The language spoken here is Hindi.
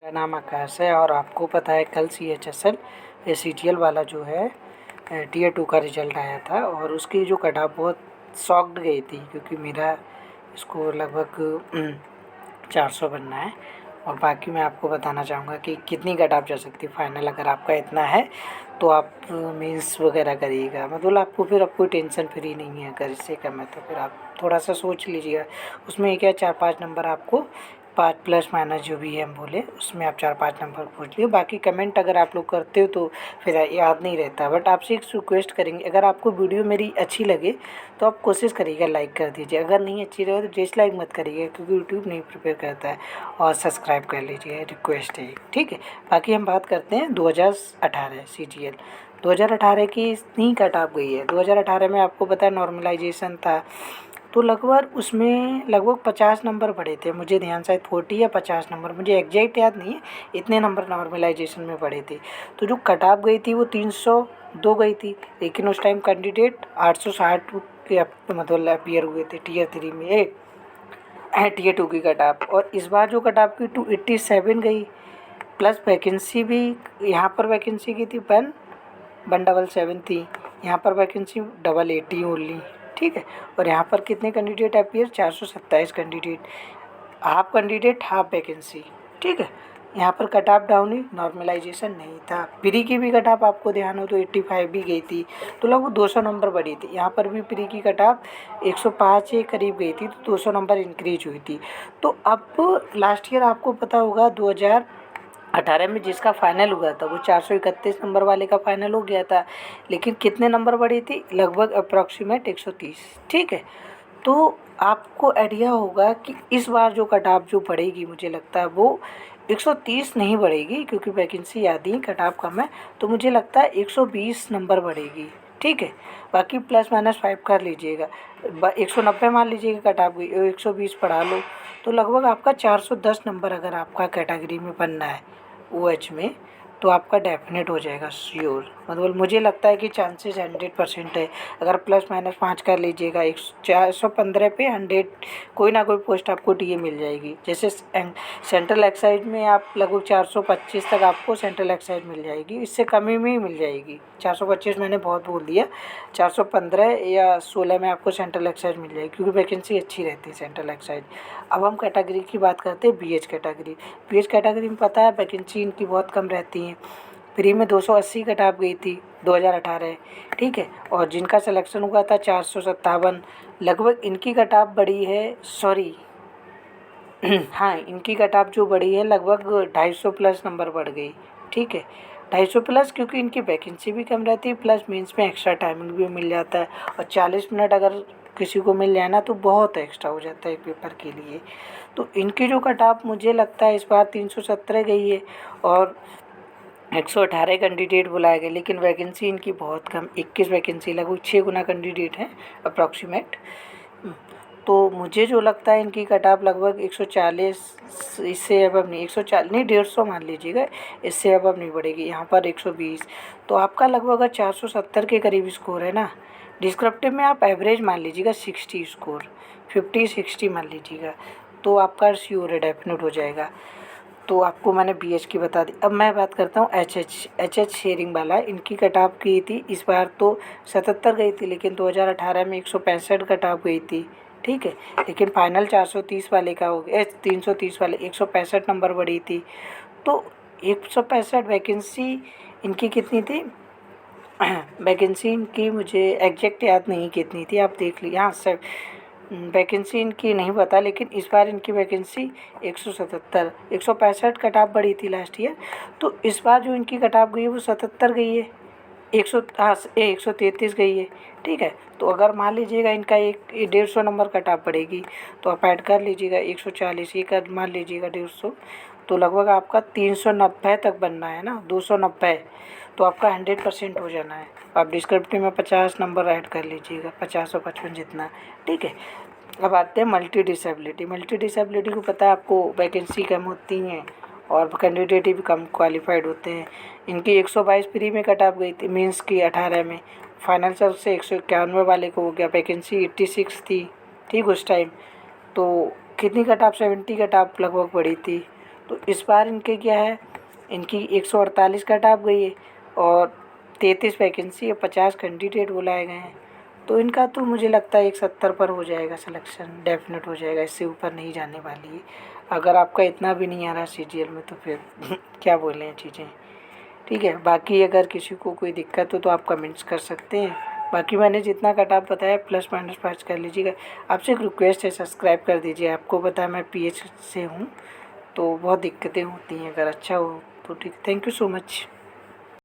मेरा नाम आकाश है और आपको पता है कल CHSL CGL वाला जो है Tier 2 का रिज़ल्ट आया था और उसकी जो कट ऑफ बहुत शॉक्ड गई थी क्योंकि मेरा इसको लगभग 400 बनना है। और बाकी मैं आपको बताना चाहूँगा कि कितनी कट ऑफ जा सकती है फाइनल। अगर आपका इतना है तो आप मेंस वगैरह करिएगा, मतलब आपको फिर अब कोई टेंशन फ्री नहीं है। अगर इससे कम है तो फिर आप थोड़ा सा सोच लीजिएगा। उसमें क्या 4-5 नंबर आपको 5 प्लस माइनस जो भी है हम बोले उसमें आप 4-5 नंबर पूछ लिए। बाकी कमेंट अगर आप लोग करते हो तो फिर याद नहीं रहता। बट आपसे एक रिक्वेस्ट करेंगे, अगर आपको वीडियो मेरी अच्छी लगे तो आप कोशिश करिएगा लाइक कर दीजिए। अगर नहीं अच्छी लगे तो डिसलाइक मत करिएगा क्योंकि यूट्यूब नहीं प्रिपेयर करता है। और सब्सक्राइब कर लीजिए, रिक्वेस्ट है, ठीक है। बाकी हम बात करते हैं 2018 CGL 2018 की इतनी कट ऑफ गई है। 2018 में आपको पता है नॉर्मलाइजेशन था तो लगभग उसमें लगभग 50 नंबर बढ़े थे। मुझे ध्यान शायद 40 या 50 नंबर, मुझे एग्जैक्ट याद नहीं है, इतने नंबर नॉर्मलाइजेशन में बढ़े थे। तो जो कट ऑफ गई थी वो 302 गई थी, लेकिन उस टाइम कैंडिडेट 860 के मतलब अपीयर हुए थे Tier 3 में Tier 2 की कट ऑफ। और इस बार जो कट ऑफ की 287 गई, प्लस वैकेंसी भी यहाँ पर वैकेंसी की थी 117 थी, यहाँ पर वैकेंसी 880 ओनली, ठीक है। और यहाँ पर कितने candidate appear 427 candidate, half candidate half vacancy, ठीक है। यहाँ पर कट ऑफ डाउन ही, नॉर्मलाइजेशन नहीं था। प्री की भी कट ऑफ आपको ध्यान हो तो 85 भी गई थी, तो लगभग 200 नंबर बढ़ी थी। यहाँ पर भी प्री की कट ऑफ 105 के करीब गई थी, तो 200 नंबर इंक्रीज हुई थी। तो अब लास्ट ईयर आपको पता होगा 2018 में जिसका फाइनल हुआ था वो 431 नंबर वाले का फाइनल हो गया था, लेकिन कितने नंबर बढ़ी थी, लगभग अप्रॉक्सीमेट 130, ठीक है। तो आपको आइडिया होगा कि इस बार जो कट ऑफ जो बढ़ेगी मुझे लगता है वो 130 नहीं बढ़ेगी क्योंकि वैकेंसी आधी ही कट ऑफ कम है, तो मुझे लगता है 120 नंबर बढ़ेगी, ठीक है। बाकी प्लस माइनस 5 कर लीजिएगा, 190 मान लीजिएगा कट ऑफ गई, 120 बढ़ा लो तो लगभग आपका 410 नंबर अगर आपका कैटेगरी में बनना है OH में तो आपका डेफिनेट हो जाएगा श्योर। मतलब मुझे लगता है कि चांसेस 100% है। अगर प्लस माइनस 5 कर लीजिएगा 415 पे 100 कोई ना कोई पोस्ट आपको टीए मिल जाएगी। जैसे सेंट्रल एक्साइज में आप लगभग 425 तक आपको सेंट्रल एक्साइज मिल जाएगी, इससे कमी में ही मिल जाएगी। 425 मैंने बहुत बोल दिया, 415 या 16 में आपको सेंट्रल एक्साइज मिल जाएगी क्योंकि वैकेंसी अच्छी रहती है सेंट्रल एक्साइज। अब हम कैटेगरी की बात करते हैं BH कैटेगरी। BH कैटेगरी में पता है वैकेंसी इनकी बहुत कम रहती है। प्री में 280 कट ऑफ गई थी 2018, ठीक है। और जिनका सिलेक्शन हुआ था 457, लगभग इनकी कट ऑफ बढ़ी है, सॉरी हाँ इनकी कट ऑफ जो बढ़ी है लगभग 250 प्लस नंबर बढ़ गई, ठीक है। 250 प्लस क्योंकि इनकी वैकेंसी भी कम रहती है, प्लस मीन्स में एक्स्ट्रा टाइमिंग भी मिल जाता है। और 40 मिनट अगर किसी को मिल जाए ना तो बहुत एक्स्ट्रा हो जाता है एक पेपर के लिए। तो इनकी जो कट ऑफ मुझे लगता है इस बार 317 गई है और 118 कैंडिडेट बुलाए गए, लेकिन वैकेंसी इनकी बहुत कम, 21 वैकेंसी, लगभग 6 गुना कैंडिडेट हैं अप्रॉक्सीमेट। तो मुझे जो लगता है इनकी कट ऑफ लगभग 140, इससे अब नहीं 140 नहीं 150 मान लीजिएगा, इससे अब नहीं बढ़ेगी। यहाँ पर 120, तो आपका लगभग अगर 470 के करीब स्कोर है ना, डिस्क्रिप्टिव में आप एवरेज मान लीजिएगा 60 स्कोर, 50-60 मान लीजिएगा, तो आपका श्योर है डेफिनेट हो जाएगा। तो आपको मैंने BH की बता दी। अब मैं बात करता हूँ HH शेयरिंग वाला। इनकी कट ऑफ की थी इस बार तो 77 गई थी, लेकिन 2018 में 165 कट ऑफ गई थी, ठीक है। लेकिन फाइनल 430 वाले का हो गया, 330 वाले 165 नंबर बढ़ी थी। तो 165 वैकेंसी इनकी कितनी थी वैकेंसी इनकी मुझे एग्जैक्ट याद नहीं कितनी थी, आप देख लीजिए। हाँ सर वैकेंसी इनकी नहीं पता, लेकिन इस बार इनकी वैकेंसी 177, 165 कट ऑफ बढ़ी थी लास्ट ईयर, तो इस बार जो इनकी कट ऑफ गई है वो 77 गई है, 133 गई है, ठीक है। तो अगर मान लीजिएगा इनका 150 नंबर कट ऑफ बढ़ेगी तो आप ऐड कर लीजिएगा 140, ये कर मान लीजिएगा 150, तो लगभग आपका 390 तक बनना है ना, 290, तो आपका 100% हो जाना है। आप डिस्क्रिप्टिव में 50 नंबर ऐड कर लीजिएगा, 50 और 55 जितना, ठीक है। अब आते हैं मल्टी डिसेबिलिटी। मल्टी डिसेबिलिटी को पता है आपको वैकेंसी कम होती हैं और कैंडिडेट भी कम क्वालिफाइड होते हैं। इनकी 122 प्री में कट ऑफ गई थी, मीन्स की 18 में, फाइनल से 191 वाले को हो गया, वैकेंसी 86 थी, ठीक उस टाइम। तो कितनी कट ऑफ 70 कट ऑफ लगभग बढ़ी थी, तो इस बार इनके क्या है, इनकी 148 कट ऑफ गई है और 33 वैकेंसी और 50 कैंडिडेट बुलाए गए हैं। तो इनका तो मुझे लगता है 170 पर हो जाएगा सिलेक्शन, डेफिनेट हो जाएगा, इससे ऊपर नहीं जाने वाली है। अगर आपका इतना भी नहीं आ रहा CGL में तो फिर क्या बोलें चीज़ें। ठीक है, बाकी अगर किसी को कोई दिक्कत हो तो आप कमेंट्स कर सकते हैं। बाकी मैंने जितना कट ऑफ बताया प्लस माइनस पास कर लीजिएगा। आपसे एक रिक्वेस्ट है, सब्सक्राइब कर दीजिए। आपको पता है मैं PH से हूँ तो बहुत दिक्कतें होती हैं, अगर अच्छा हो तो ठीक। Thank you so much.